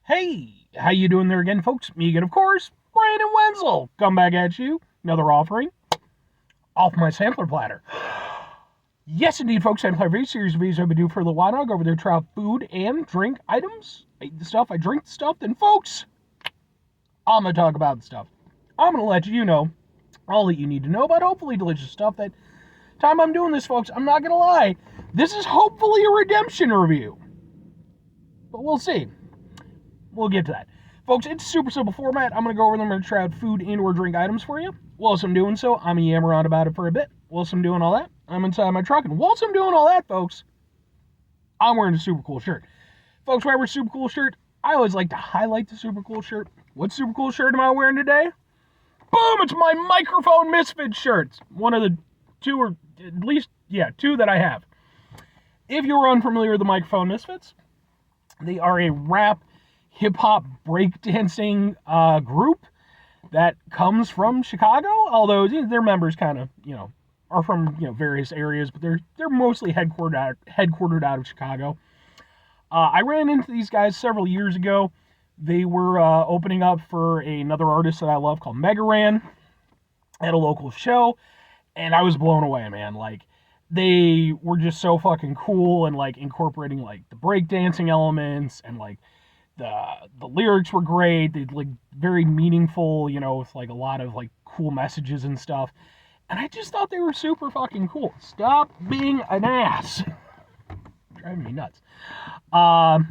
Hey, how you doing there again, folks? Me again, of course, Brandon Wenzel. Come back at you. Another offering off my sampler platter. Yes, indeed, folks. I'm playing a very series of videos I've been doing for a little while now. I go over there, try out food and drink items. I eat the stuff, I drink the stuff. Then, folks, I'm going to talk about the stuff. I'm going to let you know all that you need to know about hopefully delicious stuff. That time I'm doing this, folks, I'm not going to lie. This is hopefully a redemption review. But we'll see. We'll get to that. Folks, it's super simple format. I'm going to go over them and try out food and or drink items for you. Whilst I'm doing so, I'm going to yammer on about it for a bit. Whilst I'm doing all that, I'm inside my truck. And whilst I'm doing all that, folks, I'm wearing a super cool shirt. Folks, when I wear a super cool shirt, I always like to highlight the super cool shirt. What super cool shirt am I wearing today? Boom! It's my Microphone Misfits shirt. One of the two, or at least, two that I have. If you're unfamiliar with the Microphone Misfits, they are a rap hip-hop breakdancing group that comes from Chicago, although their members kind of, are from, various areas, but they're mostly headquartered out of Chicago. I ran into these guys several years ago. They were opening up for another artist that I love called Mega Ran at a local show, and I was blown away, man. Like, they were just so fucking cool and, like, incorporating, like, the breakdancing elements and, like, the lyrics were great. They like very meaningful, with like a lot of like cool messages and stuff. And I just thought they were super fucking cool. Stop being an ass. Driving me nuts. But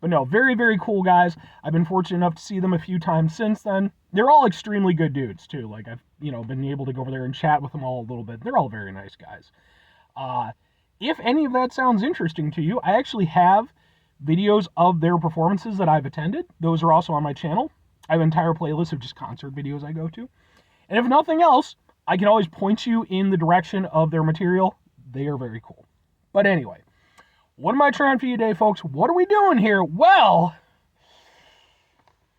no, very, very cool guys. I've been fortunate enough to see them a few times since then. They're all extremely good dudes too. Like I've, been able to go over there and chat with them all a little bit. They're all very nice guys. If any of that sounds interesting to you, I actually have videos of their performances that I've attended. Those are also on my channel. I have an entire playlist of just concert videos I go to. And if nothing else, I can always point you in the direction of their material. They are very cool. But anyway, what am I trying for you today, folks? What are we doing here? Well,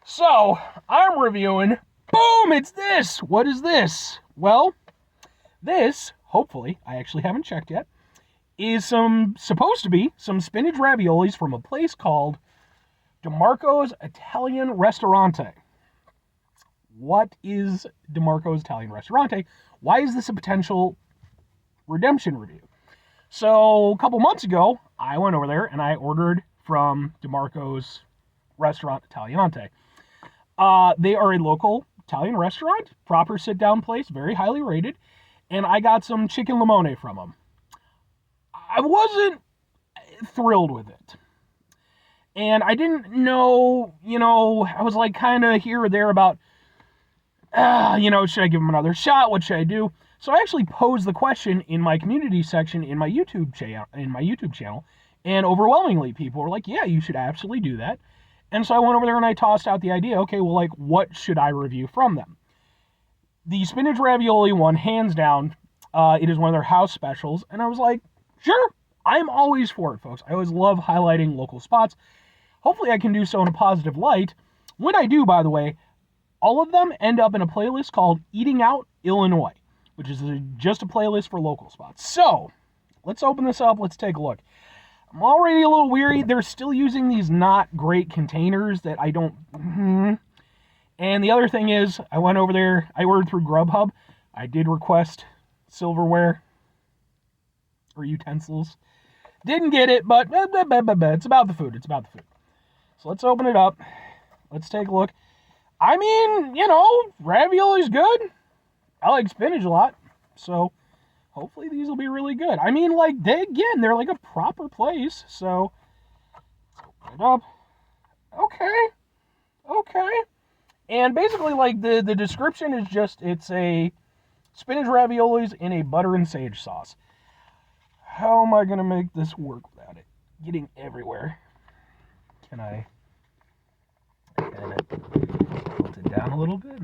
so I'm reviewing, boom, it's this. What is this? Well, this, hopefully, I actually haven't checked yet, is supposed to be some spinach raviolis from a place called DeMarco's Italian Ristorante. What is DeMarco's Italian Ristorante? Why is this a potential redemption review? So a couple months ago, I went over there and I ordered from DeMarco's Restaurant Italiante. They are a local Italian restaurant, proper sit-down place, very highly rated, and I got some chicken limone from them. I wasn't thrilled with it. And I didn't know, I was like kind of here or there about, should I give them another shot? What should I do? So I actually posed the question in my community section in my YouTube channel, and overwhelmingly people were like, yeah, you should absolutely do that. And so I went over there and I tossed out the idea, okay, well, like, what should I review from them? The spinach ravioli one, hands down, it is one of their house specials, and I was like, sure, I'm always for it, folks. I always love highlighting local spots. Hopefully I can do so in a positive light. When I do, by the way, all of them end up in a playlist called Eating Out Illinois, which is just a playlist for local spots. So, let's open this up. Let's take a look. I'm already a little weary. They're still using these not great containers that I don't... And the other thing is, I went over there. I ordered through Grubhub. I did request silverware or utensils. Didn't get it, but it's about the food. It's about the food. So let's open it up. Let's take a look. I mean, ravioli's good. I like spinach a lot. So hopefully these will be really good. I mean, like, they're like a proper place. So let's open it up. Okay. And basically, like, the description is just, it's a spinach raviolis in a butter and sage sauce. How am I going to make this work without it getting everywhere? Can I tilt it down a little bit?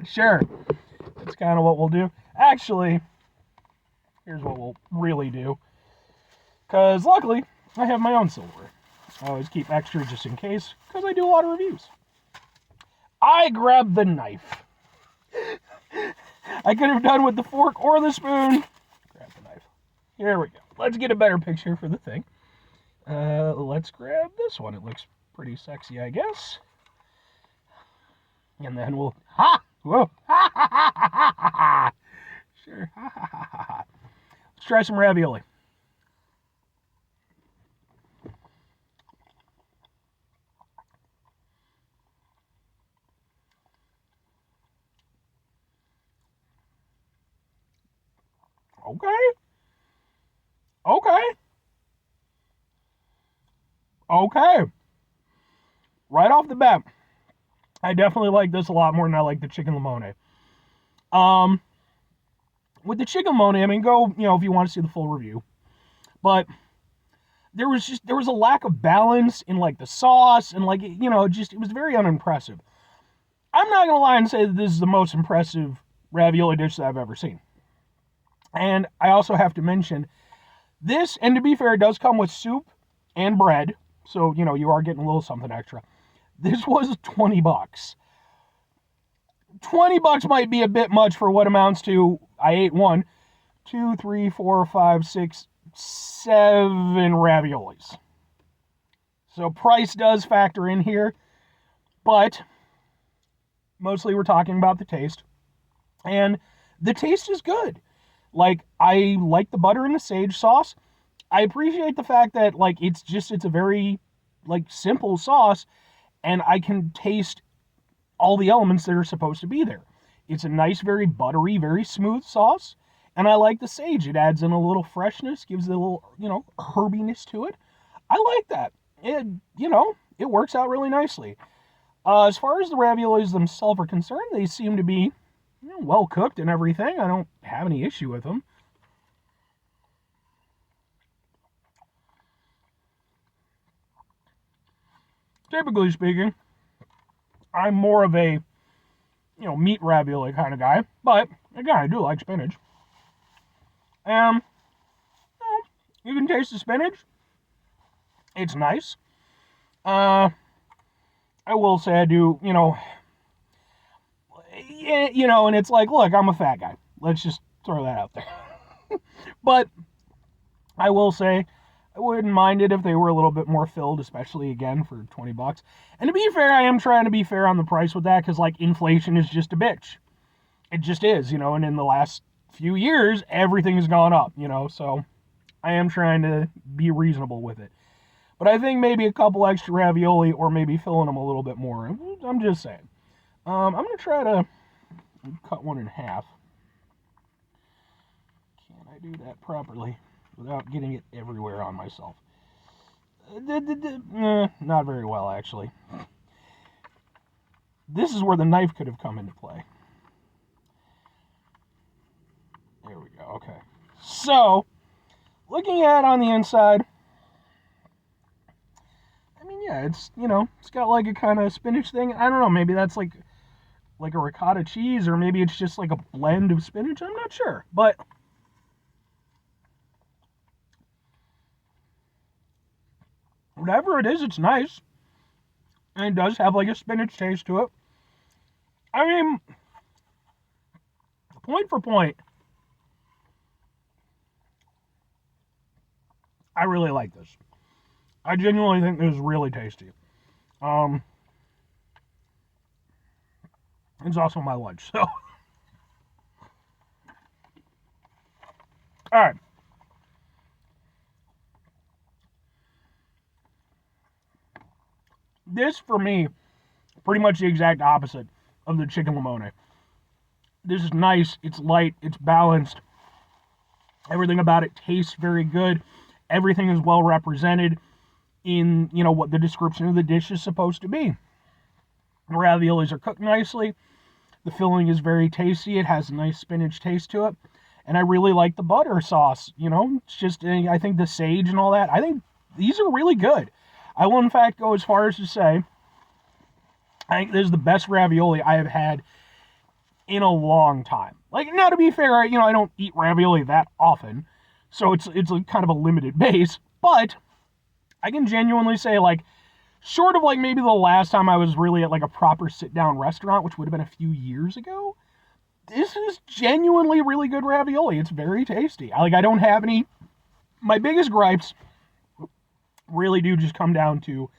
Sure. That's kind of what we'll do. Actually, here's what we'll really do. Because luckily, I have my own silverware. I always keep extra just in case, because I do a lot of reviews. I grabbed the knife. I could have done with the fork or the spoon. Grab the knife. Here we go. Let's get a better picture for the thing. Let's grab this one. It looks pretty sexy, I guess. And then we'll whoa sure Let's try some ravioli. Okay. Okay. Okay. Right off the bat, I definitely like this a lot more than I like the chicken limone. Um, with the chicken limone, I mean, go, if you want to see the full review. But there was a lack of balance in like the sauce and like, it was very unimpressive. I'm not gonna lie and say that this is the most impressive ravioli dish that I've ever seen. And I also have to mention this, and to be fair, it does come with soup and bread, so you are getting a little something extra. This was $20. $20 might be a bit much for what amounts to, I ate 1, 2, 3, 4, 5, 6, 7 raviolis. So price does factor in here, but mostly we're talking about the taste. And the taste is good. Like, I like the butter and the sage sauce. I appreciate the fact that, like, it's a very, like, simple sauce, and I can taste all the elements that are supposed to be there. It's a nice, very buttery, very smooth sauce, and I like the sage. It adds in a little freshness, gives it a little, herbiness to it. I like that. It works out really nicely. As far as the raviolis themselves are concerned, they seem to be well cooked and everything. I don't have any issue with them. Typically speaking, I'm more of a meat ravioli kind of guy, but again, I do like spinach. And you can taste the spinach. It's nice. I will say I do, and it's like, look, I'm a fat guy. Let's just throw that out there. But I will say I wouldn't mind it if they were a little bit more filled, especially again for $20. And to be fair, I am trying to be fair on the price with that because like inflation is just a bitch. It just is, and in the last few years, everything has gone up, so I am trying to be reasonable with it. But I think maybe a couple extra ravioli or maybe filling them a little bit more. I'm just saying. I'm going to try to cut one in half. Can I do that properly without getting it everywhere on myself? Not very well, actually. This is where the knife could have come into play. There we go, okay. So, looking at on the inside, I mean, yeah, it's got like a kind of spinach thing. I don't know, maybe that's like a ricotta cheese, or maybe it's just like a blend of spinach. I'm not sure, but whatever it is, it's nice, and it does have like a spinach taste to it. I mean, point for point, I really like this. I genuinely think this is really tasty. It's also my lunch, so. Alright. This, for me, pretty much the exact opposite of the chicken limone. This is nice, it's light, it's balanced. Everything about it tastes very good. Everything is well represented in, what the description of the dish is supposed to be. The raviolis are cooked nicely. The filling is very tasty. It has a nice spinach taste to it. And I really like the butter sauce. It's just, I think the sage and all that, I think these are really good. I will, in fact, go as far as to say, I think this is the best ravioli I have had in a long time. Like, now to be fair, I don't eat ravioli that often, so it's like kind of a limited base, but I can genuinely say, like, short of like maybe the last time I was really at like a proper sit-down restaurant, which would have been a few years ago, this is genuinely really good ravioli. It's very tasty. I don't have any. My biggest gripes really do just come down to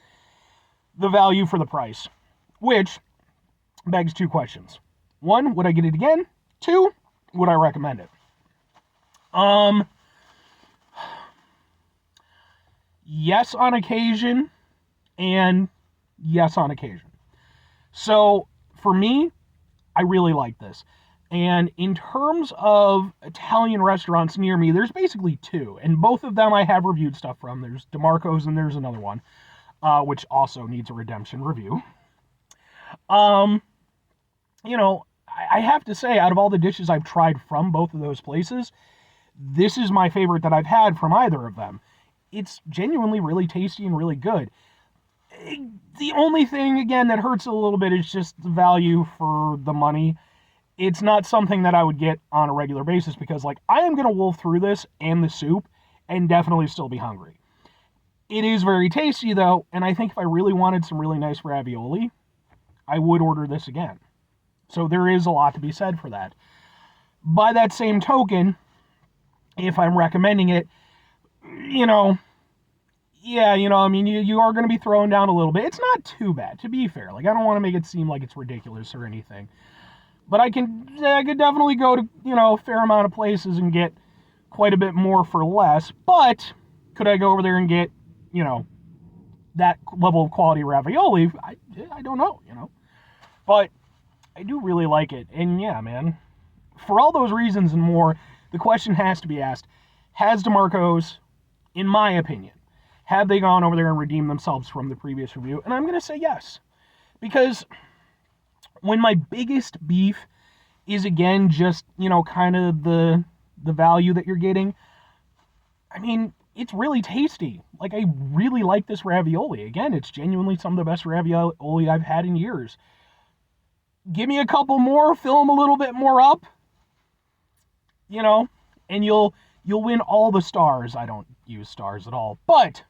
the value for the price, which begs two questions. One, would I get it again? Two, would I recommend it? Yes on occasion, and yes on occasion. So for me, I really like this. And in terms of Italian restaurants near me, there's basically two, and both of them I have reviewed stuff from. There's DeMarco's and there's another one, which also needs a redemption review. Um, I have to say, out of all the dishes I've tried from both of those places, this is my favorite that I've had from either of them. It's genuinely really tasty and really good. The only thing, again, that hurts a little bit is just the value for the money. It's not something that I would get on a regular basis because, like, I am going to wolf through this and the soup and definitely still be hungry. It is very tasty, though, and I think if I really wanted some really nice ravioli, I would order this again. So there is a lot to be said for that. By that same token, if I'm recommending it, you are going to be thrown down a little bit. It's not too bad, to be fair. Like, I don't want to make it seem like it's ridiculous or anything. But I could definitely go to, a fair amount of places and get quite a bit more for less. But could I go over there and get, that level of quality ravioli? I don't know, But I do really like it. And yeah, man, for all those reasons and more, the question has to be asked, has DeMarco's, in my opinion, have they gone over there and redeemed themselves from the previous review? And I'm going to say yes. Because when my biggest beef is, again, just, kind of the value that you're getting, I mean, it's really tasty. Like, I really like this ravioli. Again, it's genuinely some of the best ravioli I've had in years. Give me a couple more, fill them a little bit more up, and you'll win all the stars. I don't use stars at all, but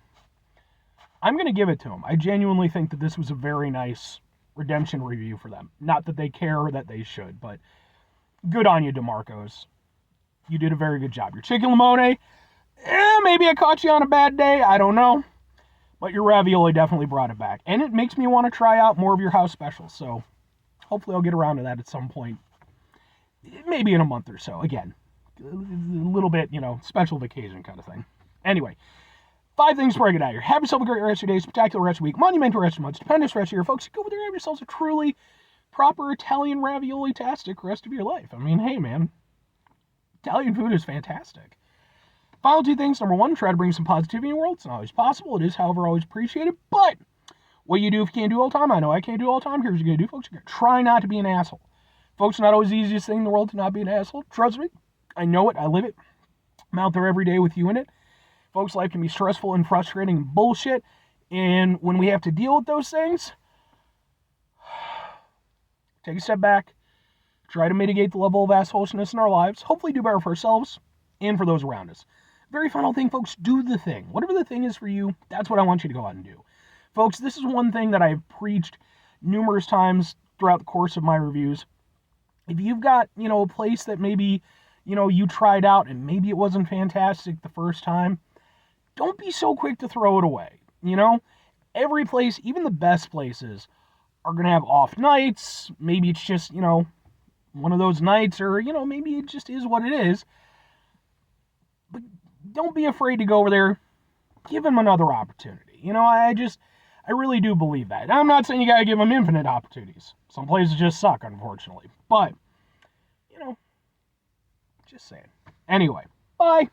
I'm going to give it to them. I genuinely think that this was a very nice redemption review for them. Not that they care or that they should, but good on you, DeMarco's. You did a very good job. Your chicken limone, maybe I caught you on a bad day. I don't know. But your ravioli definitely brought it back. And it makes me want to try out more of your house specials. So hopefully I'll get around to that at some point. Maybe in a month or so. Again, a little bit, special vacation kind of thing. Anyway, 5 things before I get out of here. Have yourself a great rest of your day, spectacular rest of your week, monumental rest of your month, stupendous rest of your folks. Go over there and have yourselves a truly proper Italian ravioli-tastic rest of your life. I mean, hey, man, Italian food is fantastic. Final 2 things. Number 1, try to bring some positivity in the world. It's not always possible. It is, however, always appreciated. But what you do if you can't do all the time, I know I can't do all the time. Here's what you're going to do, folks. You're going to try not to be an asshole. Folks, not always the easiest thing in the world to not be an asshole. Trust me. I know it. I live it. I'm out there every day with you in it. Folks, life can be stressful and frustrating and bullshit. And when we have to deal with those things, take a step back. Try to mitigate the level of assholeness in our lives. Hopefully do better for ourselves and for those around us. Very final thing, folks, do the thing. Whatever the thing is for you, that's what I want you to go out and do. Folks, this is one thing that I've preached numerous times throughout the course of my reviews. If you've got, a place that maybe, you tried out and maybe it wasn't fantastic the first time, don't be so quick to throw it away. Every place, even the best places, are going to have off nights. Maybe it's just, one of those nights, or, maybe it just is what it is. But don't be afraid to go over there. Give them another opportunity. I really do believe that. I'm not saying you got to give them infinite opportunities. Some places just suck, unfortunately. But, just saying. Anyway, bye.